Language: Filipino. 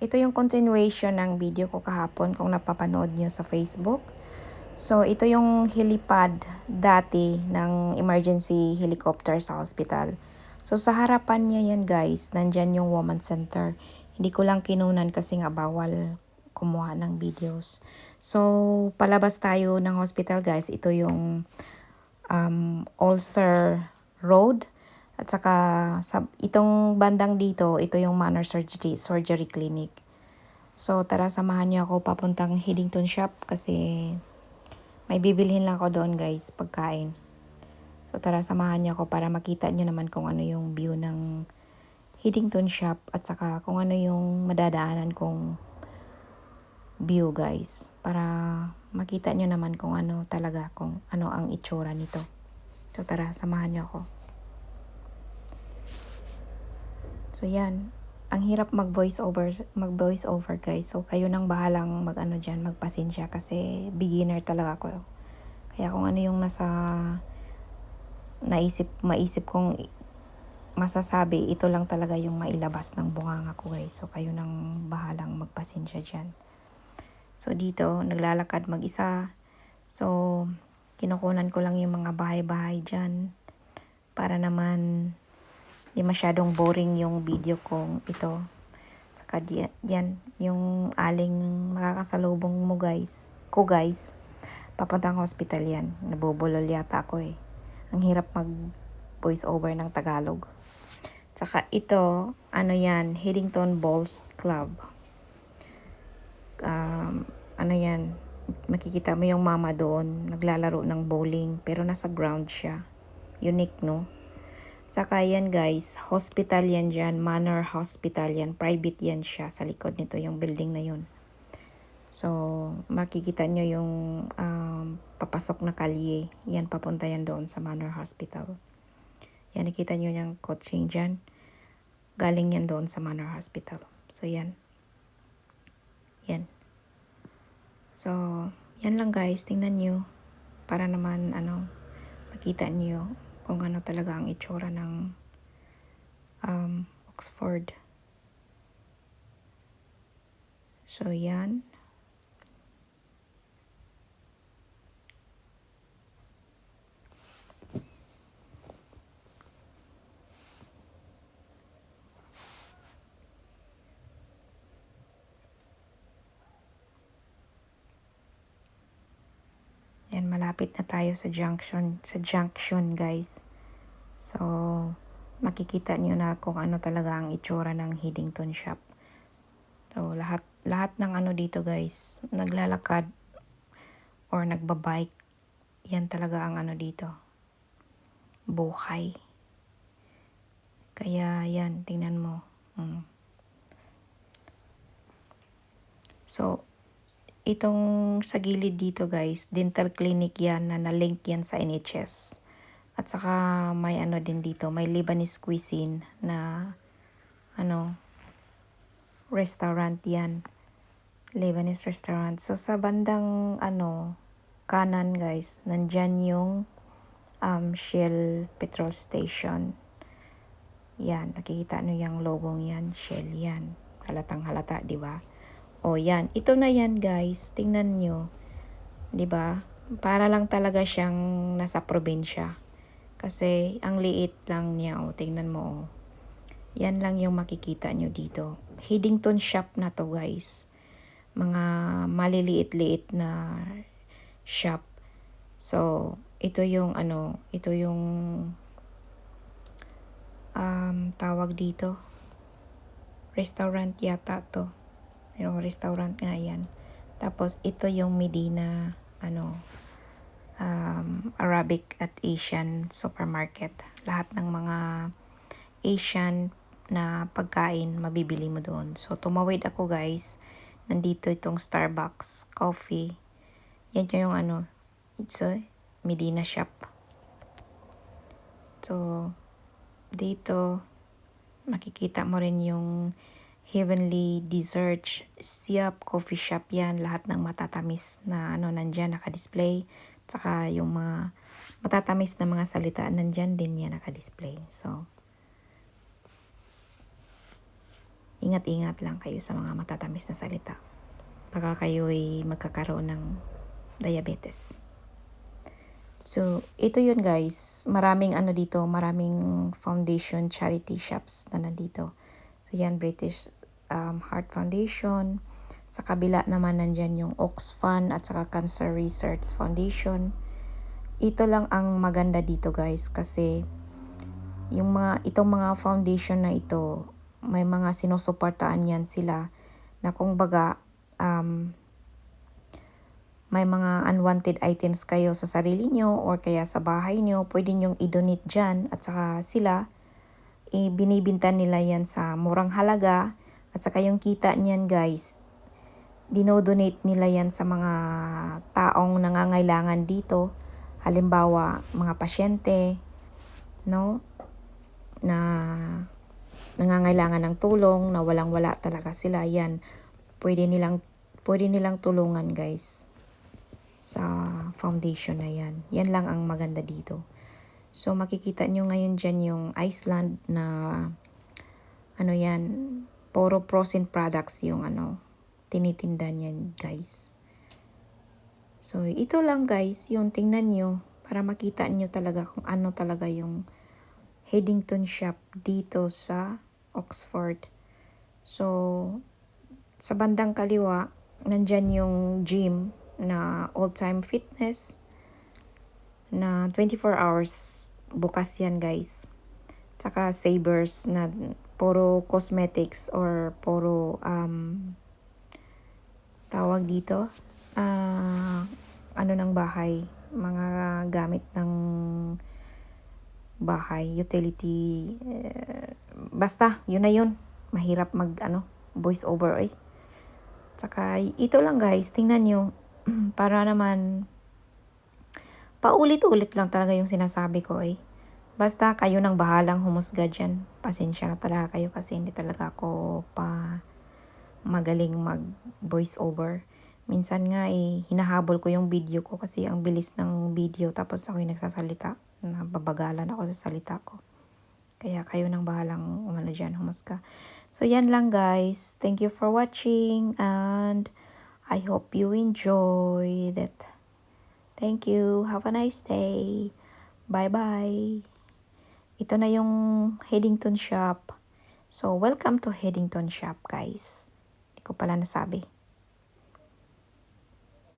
Ito yung continuation ng video ko kahapon kung napapanood nyo sa Facebook. So, ito yung helipad dati ng emergency helicopter sa hospital. So, sa harapan niya yan guys, nandyan yung woman center. Hindi ko lang kinunan kasi nga bawal kumuha ng videos. So, palabas tayo ng hospital guys. Ito yung Ulcer Road. At saka itong bandang dito, ito yung Manor Surgery Clinic. So tara, samahan niyo ako papuntang Headington Shop kasi may bibilhin lang ako doon guys, pagkain. So tara, samahan niyo ako para makita niyo naman kung ano yung view ng Headington Shop at saka kung ano yung madadaanan kong view guys. Para makita niyo naman kung ano talaga, kung ano ang itsura nito. So tara, samahan niyo ako. So yan, ang hirap mag-voice over guys. So kayo nang bahalang mag-ano diyan, magpasensya kasi beginner talaga ako. Kaya kung ano yung maisip kong masasabi, ito lang talaga yung mailabas ng bunganga ko guys. So kayo nang bahalang magpasensya diyan. So dito, naglalakad mag-isa. So kinukunan ko lang yung mga bahay-bahay diyan para naman di masyadong boring yung video kong ito. Saka yan, yung aling makakasalubong mo guys. Papuntang hospital yan. Nabubulol yata ako eh. Ang hirap mag voice over ng Tagalog. Saka ito, ano yan, Headington Bowls Club. Ano yan, makikita mo yung mama doon, naglalaro ng bowling, pero nasa ground siya. Unique, no? Saka yan guys, hospital yan dyan, Manor Hospital yan, private yan siya, sa likod nito yung building na yun. So, makikita nyo yung papasok na kalye, yan papunta yan doon sa Manor Hospital. Yan, nakita nyo yung coaching dyan, galing yan doon sa Manor Hospital. So, yan. Yan. So, yan lang guys, tingnan nyo, para naman, makita nyo kung ano talaga ang itsura ng Oxford. So, yan. Yan, malapit na tayo sa junction guys. So, makikita niyo na kung ano talaga ang itsura ng Headington Shop. So, lahat ng ano dito guys, naglalakad or nagbabike, yan talaga ang ano dito, buhay. Kaya yan, tingnan mo. So, itong sa gilid dito guys, dental clinic yan na na-link yan sa NHS. At saka may ano din dito, may Lebanese cuisine na restaurant yan. Lebanese restaurant. So sa bandang kanan guys, nandyan yung Shell petrol station. Yan, nakikita nyo yung logong yan, Shell yan. Halatang halata, di ba? O yan, ito na yan guys, tingnan nyo. Di ba? Para lang talaga siyang nasa probinsya. Kasi ang liit lang niya, tingnan mo. Yan lang yung makikita nyo dito. Headington Shop na to guys. Mga maliliit-liit na shop. So, ito yung tawag dito. Restaurant yata to. Yung restaurant nga yan. Tapos, ito yung Medina, Arabic at Asian supermarket. Lahat ng mga Asian na pagkain, mabibili mo doon. So, tumawid ako guys. Nandito itong Starbucks coffee. Yan yung it's a Medina shop. So, dito, makikita mo rin yung Heavenly Dessert Siap Coffee Shop yan. Lahat ng matatamis na nandyan naka-display. Tsaka yung mga matatamis na mga salita nandyan din yan naka-display. So, ingat-ingat lang kayo sa mga matatamis na salita. Baka kayo ay magkakaroon ng diabetes. So, ito yun guys. Maraming dito, maraming foundation charity shops na nandito. So, yan, British Heart Foundation. Sa kabila naman nandyan yung Oxfam at saka Cancer Research Foundation. Ito lang ang maganda dito guys kasi itong mga foundation na ito, may mga sinusuportaan yan sila na kung baga may mga unwanted items kayo sa sarili nyo or kaya sa bahay nyo, pwede nyong i-donate dyan at saka sila, binibinta nila yan sa murang halaga at saka yung kita niyan guys, dinodonate nila yan sa mga taong nangangailangan dito. Halimbawa, mga pasyente, no? Na nangangailangan ng tulong, na walang-wala talaga sila, yan. Pwede nilang tulungan guys sa foundation na yan. Yan lang ang maganda dito. So, makikita nyo ngayon dyan yung Iceland na yan, puro frozen products yung tinitinda niyan guys. So, ito lang guys, yung tingnan nyo para makita nyo talaga kung ano talaga yung Headington shop dito sa Oxford. So, sa bandang kaliwa, nandyan yung gym na all-time fitness na 24 hours bukas yan guys. Tsaka Sabers na puro cosmetics or puro tawag dito ng bahay, mga gamit ng bahay, utility, basta yun na yun. Mahirap mag voice over Tsaka ito lang guys, tingnan nyo para naman paulit-ulit lang talaga yung sinasabi ko Basta kayo nang bahalang humusga dyan. Pasensya na talaga kayo kasi hindi talaga ako magaling mag voice over. Minsan nga hinahabol ko yung video ko kasi ang bilis ng video tapos ako nagsasalita. Nababagalan ako sa salita ko. Kaya kayo nang bahalang dyan, humusga. So yan lang guys. Thank you for watching and I hope you enjoyed it. Thank you. Have a nice day. Bye-bye. Ito na yung Headington shop. So, welcome to Headington shop, guys. Hindi ko pala nasabi.